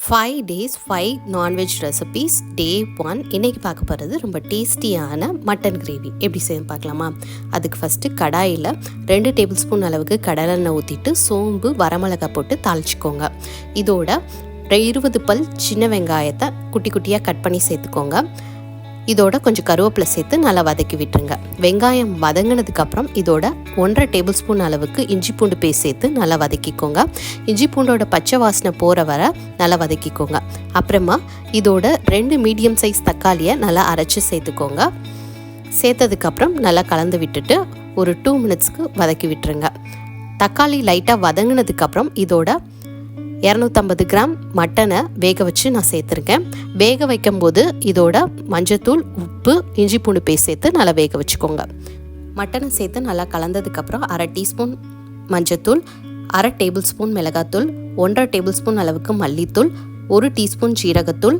5 days 5 non veg recipes டே 1. இன்றைக்கி பார்க்க போகிறது ரொம்ப டேஸ்டியான மட்டன் கிரேவி எப்படி செய்யணும் பார்க்கலாமா. அதுக்கு ஃபஸ்ட்டு கடாயில் 2 டேபிள் ஸ்பூன் அளவுக்கு கடலெண்ணெய் ஊற்றிட்டு சோம்பு வரமிளகாய் போட்டு தாளிச்சிக்கோங்க. இதோட 20 பல் சின்ன வெங்காயத்தை குட்டி குட்டியாக கட் பண்ணி சேர்த்துக்கோங்க. இதோட கொஞ்சம் கருவேப்பிலை சேர்த்து நல்லா வதக்கி விட்டுருங்க. வெங்காயம் வதங்கினதுக்கப்புறம் இதோட 1.5 டேபிள் ஸ்பூன் அளவுக்கு இஞ்சி பூண்டு பேஸ்ட் சேர்த்து நல்லா வதக்கிக்கோங்க. இஞ்சி பூண்டோட பச்சை வாசனை போகிற வர நல்லா வதக்கிக்கோங்க. அப்புறமா இதோட 2 மீடியம் சைஸ் தக்காளியை நல்லா அரைச்சி சேர்த்துக்கோங்க. சேர்த்ததுக்கப்புறம் நல்லா கலந்து விட்டுட்டு ஒரு 2 மினிட்ஸ்க்கு வதக்கி விட்டுருங்க. தக்காளி லைட்டாக வதங்கினதுக்கப்புறம் இதோட 250 கிராம் மட்டனை வேக வச்சு நான் சேர்த்துருக்கேன். வேக வைக்கும்போது இதோட மஞ்சத்தூள், உப்பு, இஞ்சி பூண்டு பேஸ்ட் சேர்த்து நல்லா வேக வச்சுக்கோங்க. மட்டனை சேர்த்து நல்லா கலந்ததுக்கப்புறம் 1/2 டீஸ்பூன் மஞ்சத்தூள், 1/2 டேபிள் ஸ்பூன் மிளகாத்தூள், 1.5 டேபிள் ஸ்பூன் அளவுக்கு மல்லித்தூள், 1 டீஸ்பூன் ஜீரகத்தூள்,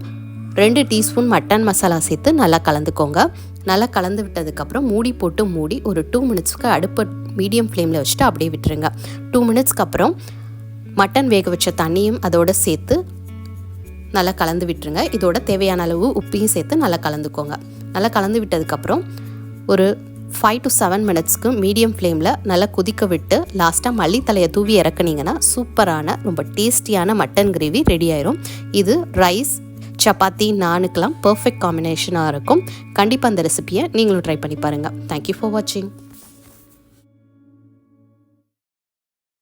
2 டீஸ்பூன் மட்டன் மசாலா சேர்த்து நல்லா கலந்துக்கோங்க. நல்லா கலந்து விட்டதுக்கப்புறம் மூடி ஒரு 2 மினிட்ஸ்க்கு அடுப்பு மீடியம் ஃப்ளேமில் வச்சுட்டு அப்படியே விட்டுருங்க. 2 மினிட்ஸ்க்கு அப்புறம் மட்டன் வேக வச்ச தண்ணியும் அதோடு சேர்த்து நல்லா கலந்து விட்டுருங்க. இதோட தேவையான அளவு உப்பையும் சேர்த்து நல்லா கலந்துக்கோங்க. நல்லா கலந்து விட்டதுக்கப்புறம் ஒரு 5 to 7 மினிட்ஸ்க்கு மீடியம் ஃப்ளேமில் நல்லா கொதிக்க விட்டு லாஸ்ட்டாக மல்லித்தலையை தூவி இறக்குனீங்கன்னா சூப்பரான ரொம்ப டேஸ்டியான மட்டன் கிரேவி ரெடி ஆயிரும். இது ரைஸ், சப்பாத்தி, நானுக்கெல்லாம் பர்ஃபெக்ட் காம்பினேஷனாக இருக்கும். கண்டிப்பாக அந்த ரெசிபியை நீங்களும் ட்ரை பண்ணி பாருங்கள். தேங்க்யூ ஃபார் வாட்சிங்.